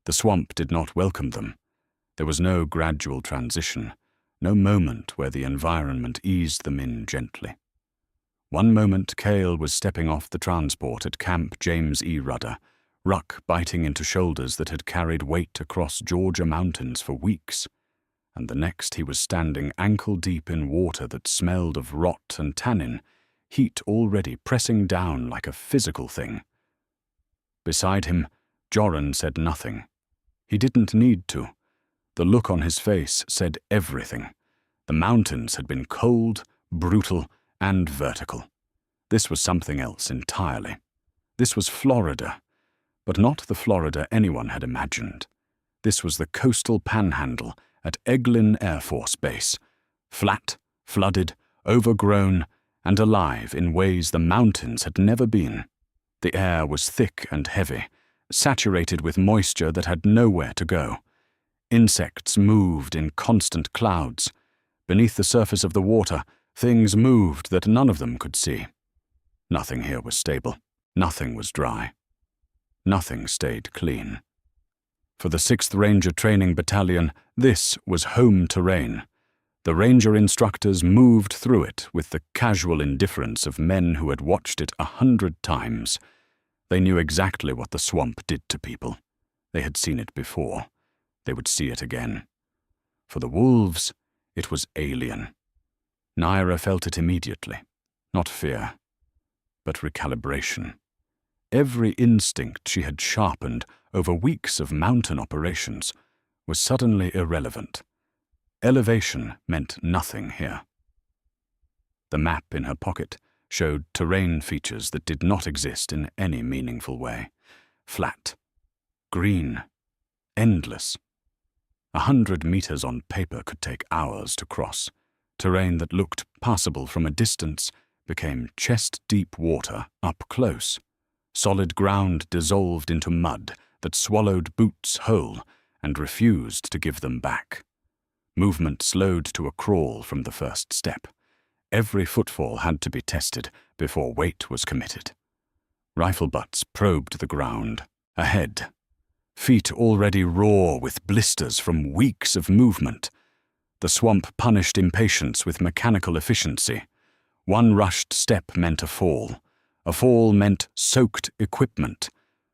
The swamp did not welcome them. There was no gradual transition, no moment where the environment eased them in gently. One moment Cale was stepping off the transport at Camp James E. Rudder, ruck biting into shoulders that had carried weight across Georgia mountains for weeks, and the next he was standing ankle-deep in water that smelled of rot and tannin, heat already pressing down like a physical thing. Beside him, Joran said nothing. He didn't need to. The look on his face said everything. The mountains had been cold, brutal, and vertical. This was something else entirely. This was Florida, but not the Florida anyone had imagined. This was the coastal panhandle at Eglin Air Force Base, flat, flooded, overgrown, and alive in ways the mountains had never been. The air was thick and heavy, saturated with moisture that had nowhere to go. Insects moved in constant clouds. Beneath the surface of the water, things moved that none of them could see. Nothing here was stable. Nothing was dry. Nothing stayed clean. For the 6th Ranger Training Battalion, this was home terrain. The ranger instructors moved through it with the casual indifference of men who had watched it 100 times. They knew exactly what the swamp did to people. They had seen it before. They would see it again. For the wolves, it was alien. Naira felt it immediately. Not fear, but recalibration. Every instinct she had sharpened over weeks of mountain operations was suddenly irrelevant. Elevation meant nothing here. The map in her pocket showed terrain features that did not exist in any meaningful way. Flat, green, endless. 100 meters on paper could take hours to cross. Terrain that looked passable from a distance became chest-deep water up close. Solid ground dissolved into mud that swallowed boots whole and refused to give them back. Movement slowed to a crawl from the first step. Every footfall had to be tested before weight was committed. Rifle butts probed the ground. Ahead. Feet already raw with blisters from weeks of movement. The swamp punished impatience with mechanical efficiency. One rushed step meant a fall. A fall meant soaked equipment.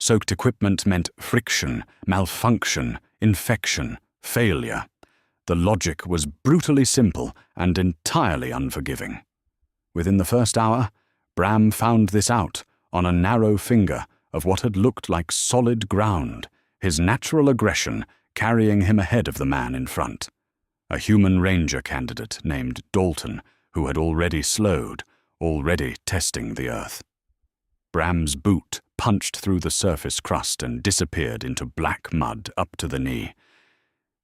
Soaked equipment meant friction, malfunction, infection, failure. The logic was brutally simple and entirely unforgiving. Within the first hour, Bram found this out on a narrow finger of what had looked like solid ground, his natural aggression carrying him ahead of the man in front. A human ranger candidate named Dalton, who had already slowed, already testing the earth. Bram's boot punched through the surface crust and disappeared into black mud up to the knee.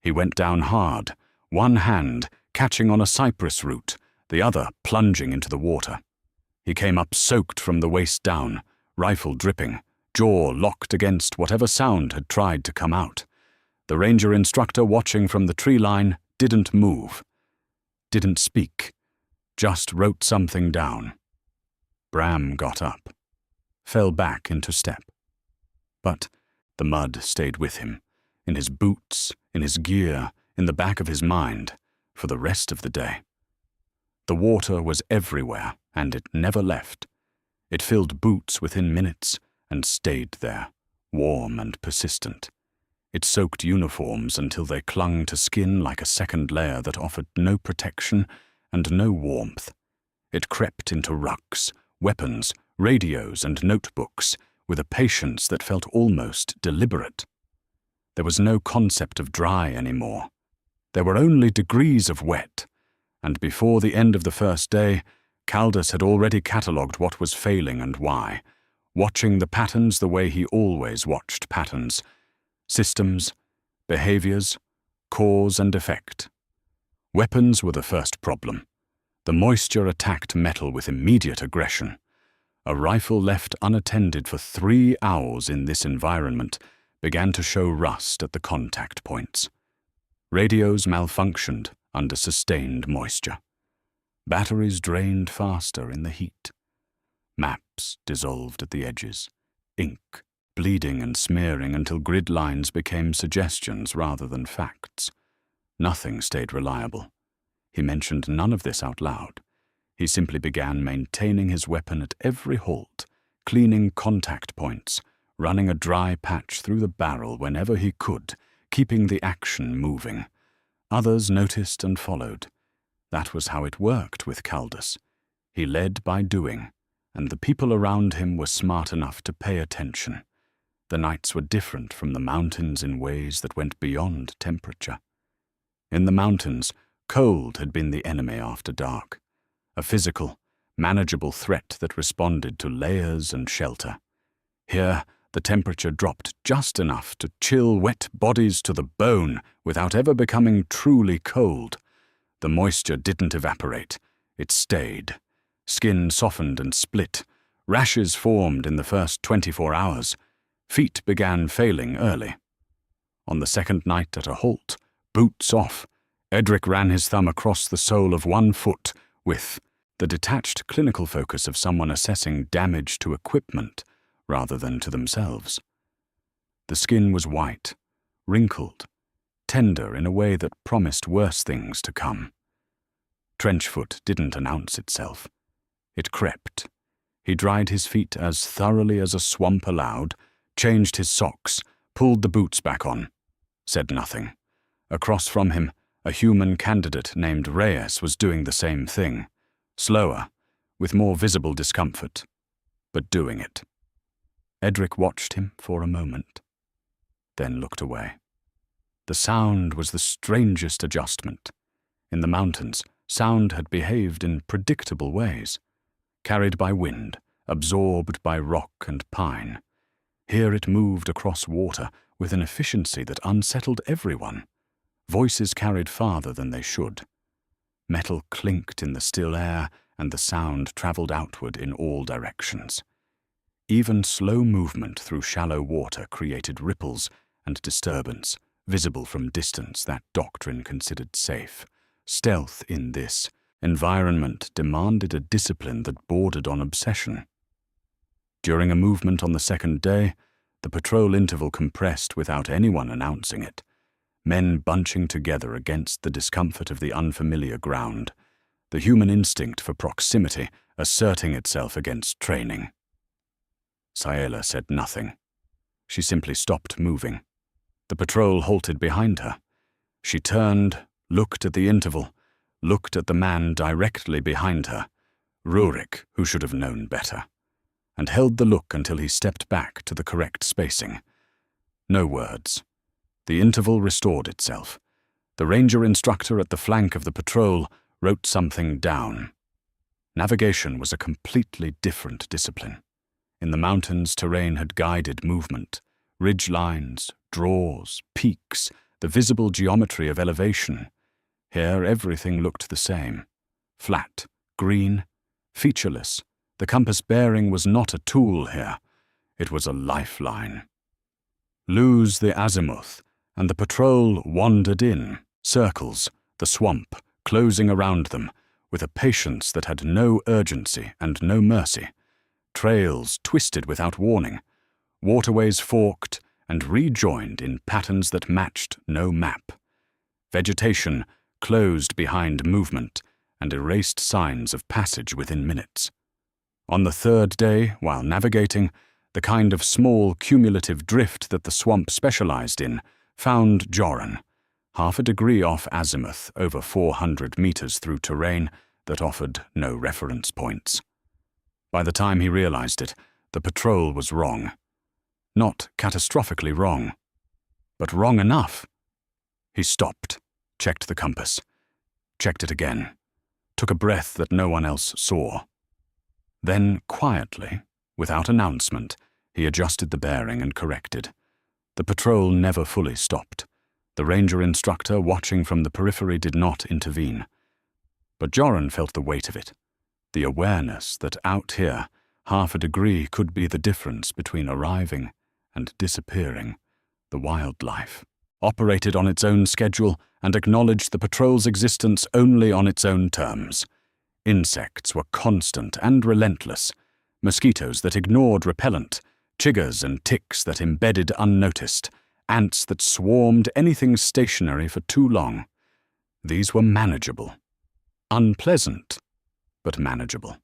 He went down hard, one hand catching on a cypress root, the other plunging into the water. He came up soaked from the waist down, rifle dripping, jaw locked against whatever sound had tried to come out. The ranger instructor watching from the tree line didn't move, didn't speak, just wrote something down. Bram got up, fell back into step. But the mud stayed with him, in his boots, in his gear, in the back of his mind, for the rest of the day. The water was everywhere, and it never left. It filled boots within minutes and stayed there, warm and persistent. It soaked uniforms until they clung to skin like a second layer that offered no protection and no warmth. It crept into rucks, weapons, radios, and notebooks with a patience that felt almost deliberate. There was no concept of dry anymore. There were only degrees of wet, and before the end of the first day, Caldas had already catalogued what was failing and why, watching the patterns the way he always watched patterns. Systems, behaviors, cause and effect. Weapons were the first problem. The moisture attacked metal with immediate aggression. A rifle left unattended for 3 hours in this environment began to show rust at the contact points. Radios malfunctioned under sustained moisture. Batteries drained faster in the heat. Maps dissolved at the edges. Ink bleeding and smearing until grid lines became suggestions rather than facts. Nothing stayed reliable. He mentioned none of this out loud. He simply began maintaining his weapon at every halt, cleaning contact points, running a dry patch through the barrel whenever he could, keeping the action moving. Others noticed and followed. That was how it worked with Caldus. He led by doing, and the people around him were smart enough to pay attention. The nights were different from the mountains in ways that went beyond temperature. In the mountains, cold had been the enemy after dark, a physical, manageable threat that responded to layers and shelter. Here, the temperature dropped just enough to chill wet bodies to the bone without ever becoming truly cold. The moisture didn't evaporate, it stayed. Skin softened and split. Rashes formed in the first 24 hours. Feet began failing early. On the second night at a halt, boots off, Edric ran his thumb across the sole of one foot with the detached clinical focus of someone assessing damage to equipment rather than to themselves. The skin was white, wrinkled, tender in a way that promised worse things to come. Trenchfoot didn't announce itself. It crept. He dried his feet as thoroughly as a swamp allowed, changed his socks, pulled the boots back on, said nothing. Across from him, a human candidate named Reyes was doing the same thing, slower, with more visible discomfort, but doing it. Edric watched him for a moment, then looked away. The sound was the strangest adjustment. In the mountains, sound had behaved in predictable ways, carried by wind, absorbed by rock and pine. Here it moved across water with an efficiency that unsettled everyone. Voices carried farther than they should. Metal clinked in the still air, and the sound travelled outward in all directions. Even slow movement through shallow water created ripples and disturbance, visible from distance that doctrine considered safe. Stealth in this environment demanded a discipline that bordered on obsession. During a movement on the second day, the patrol interval compressed without anyone announcing it, men bunching together against the discomfort of the unfamiliar ground, the human instinct for proximity asserting itself against training. Saela said nothing. She simply stopped moving. The patrol halted behind her. She turned, looked at the interval, looked at the man directly behind her, Rurik, who should have known better, and held the look until he stepped back to the correct spacing. No words. The interval restored itself. The ranger instructor at the flank of the patrol wrote something down. Navigation was a completely different discipline. In the mountains, terrain had guided movement, ridge lines, draws, peaks, the visible geometry of elevation. Here everything looked the same. Flat, green, featureless. The compass bearing was not a tool here. It was a lifeline. Lose the azimuth, and the patrol wandered in, circles, the swamp, closing around them, with a patience that had no urgency and no mercy. Trails twisted without warning, waterways forked and rejoined in patterns that matched no map. Vegetation closed behind movement and erased signs of passage within minutes. On the third day, while navigating, the kind of small cumulative drift that the swamp specialized in found Joran, half a degree off azimuth over 400 meters through terrain that offered no reference points. By the time he realized it, the patrol was wrong. Not catastrophically wrong, but wrong enough. He stopped, checked the compass, checked it again, took a breath that no one else saw. Then, quietly, without announcement, he adjusted the bearing and corrected. The patrol never fully stopped. The ranger instructor watching from the periphery did not intervene. But Joran felt the weight of it. The awareness that out here, half a degree could be the difference between arriving and disappearing. The wildlife operated on its own schedule and acknowledged the patrol's existence only on its own terms. Insects were constant and relentless, mosquitoes that ignored repellent, chiggers and ticks that embedded unnoticed, ants that swarmed anything stationary for too long. These were manageable. Unpleasant, but manageable.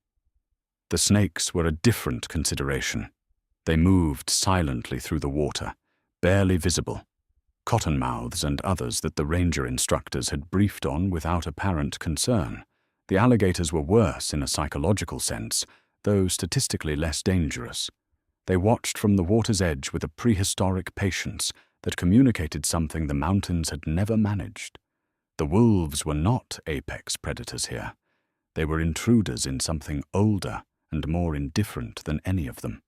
The snakes were a different consideration. They moved silently through the water, barely visible. Cottonmouths and others that the ranger instructors had briefed on without apparent concern. The alligators were worse in a psychological sense, though statistically less dangerous. They watched from the water's edge with a prehistoric patience that communicated something the mountains had never managed. The wolves were not apex predators here. They were intruders in something older and more indifferent than any of them.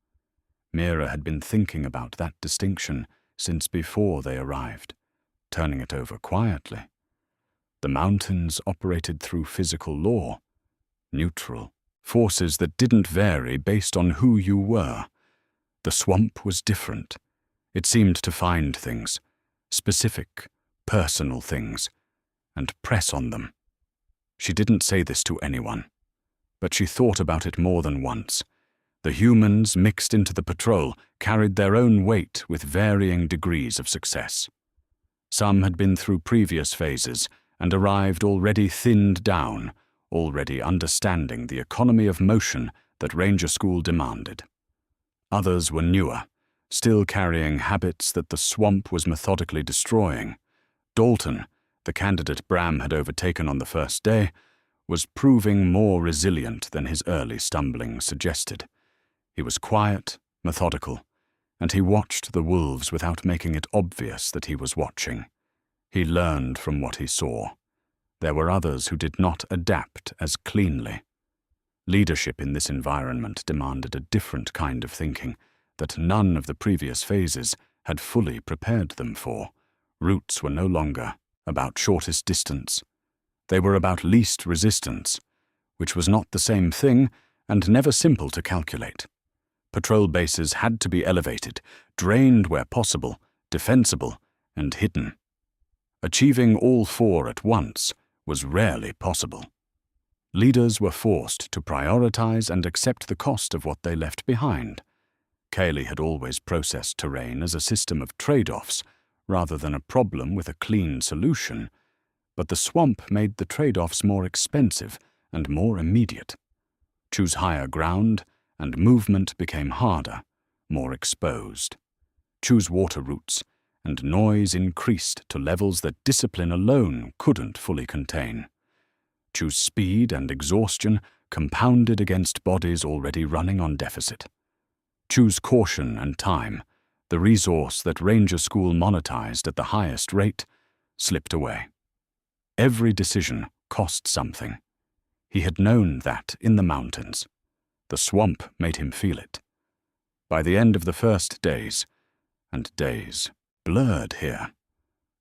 Mira had been thinking about that distinction since before they arrived, turning it over quietly. The mountains operated through physical law, neutral, forces that didn't vary based on who you were. The swamp was different. It seemed to find things, specific, personal things, and press on them. She didn't say this to anyone, but she thought about it more than once. The humans mixed into the patrol carried their own weight with varying degrees of success. Some had been through previous phases and arrived already thinned down, already understanding the economy of motion that Ranger School demanded. Others were newer, still carrying habits that the swamp was methodically destroying. Dalton, the candidate Bram had overtaken on the first day, was proving more resilient than his early stumblings suggested. He was quiet, methodical, and he watched the wolves without making it obvious that he was watching. He learned from what he saw. There were others who did not adapt as cleanly. Leadership in this environment demanded a different kind of thinking that none of the previous phases had fully prepared them for. Routes were no longer about shortest distance. They were about least resistance, which was not the same thing and never simple to calculate. Patrol bases had to be elevated, drained where possible, defensible, and hidden. Achieving all four at once was rarely possible. Leaders were forced to prioritize and accept the cost of what they left behind. Kaylee had always processed terrain as a system of trade-offs rather than a problem with a clean solution, but the swamp made the trade-offs more expensive and more immediate. Choose higher ground, and movement became harder, more exposed. Choose water routes, and noise increased to levels that discipline alone couldn't fully contain. Choose speed, and exhaustion compounded against bodies already running on deficit. Choose caution and time, the resource that Ranger School monetized at the highest rate, slipped away. Every decision cost something. He had known that in the mountains. The swamp made him feel it. By the end of the first days, and days blurred here,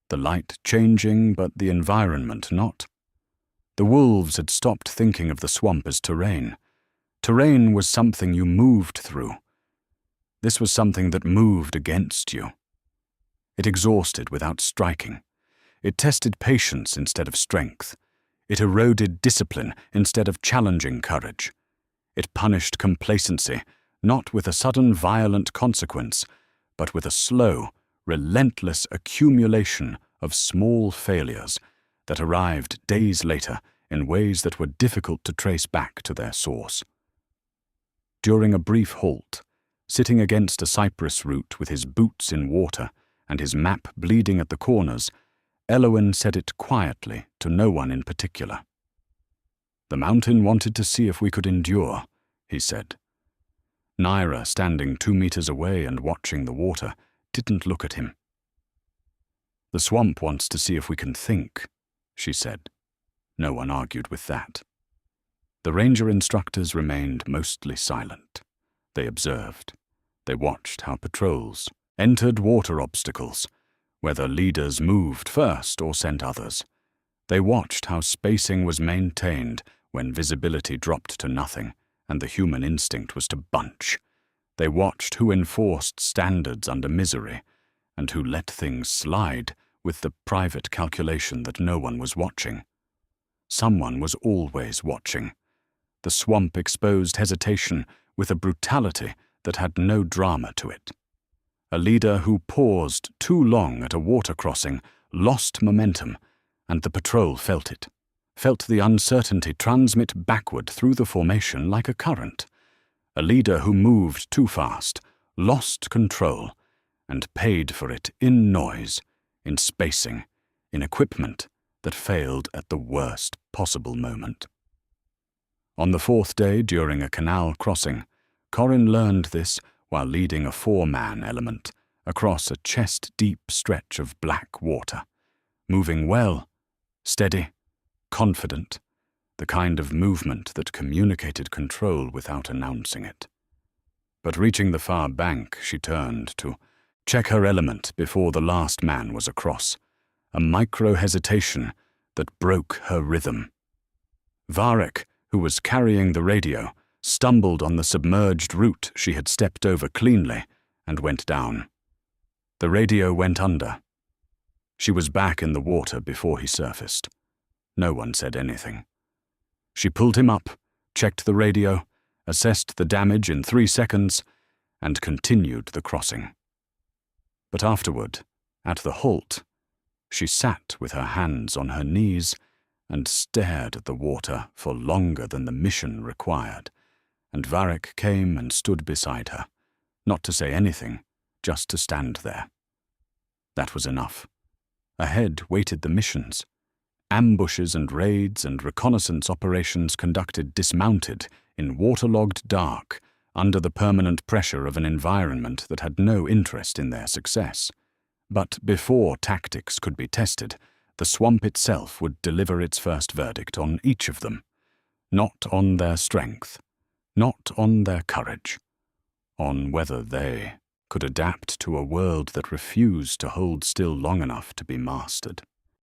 the light changing but the environment not. The wolves had stopped thinking of the swamp as terrain. Terrain was something you moved through. This was something that moved against you. It exhausted without striking. It tested patience instead of strength. It eroded discipline instead of challenging courage. It punished complacency, not with a sudden violent consequence, but with a slow, relentless accumulation of small failures that arrived days later in ways that were difficult to trace back to their source. During a brief halt, sitting against a cypress root with his boots in water and his map bleeding at the corners, Elowen said it quietly to no one in particular. "The mountain wanted to see if we could endure," he said. Naira, standing 2 meters away and watching the water, didn't look at him. "The swamp wants to see if we can think," she said. No one argued with that. The ranger instructors remained mostly silent. They observed. They watched how patrols entered water obstacles, whether leaders moved first or sent others. They watched how spacing was maintained when visibility dropped to nothing and the human instinct was to bunch. They watched who enforced standards under misery and who let things slide with the private calculation that no one was watching. Someone was always watching. The swamp exposed hesitation with a brutality that had no drama to it. A leader who paused too long at a water crossing lost momentum, and the patrol felt it, felt the uncertainty transmit backward through the formation like a current. A leader who moved too fast lost control and paid for it in noise, in spacing, in equipment that failed at the worst possible moment. On the fourth day, during a canal crossing, Corin learned this while leading a 4-man element across a chest-deep stretch of black water, moving well, steady, confident, the kind of movement that communicated control without announcing it. But reaching the far bank, she turned to check her element before the last man was across, a micro-hesitation that broke her rhythm. Varek, who was carrying the radio, stumbled on the submerged route she had stepped over cleanly and went down. The radio went under. She was back in the water before he surfaced. No one said anything. She pulled him up, checked the radio, assessed the damage in 3 seconds, and continued the crossing. But afterward, at the halt, she sat with her hands on her knees and stared at the water for longer than the mission required, and Varek came and stood beside her, not to say anything, just to stand there. That was enough. Ahead waited the missions. Ambushes and raids and reconnaissance operations conducted dismounted, in waterlogged dark, under the permanent pressure of an environment that had no interest in their success. But before tactics could be tested, the swamp itself would deliver its first verdict on each of them, not on their strength, not on their courage, on whether they could adapt to a world that refused to hold still long enough to be mastered.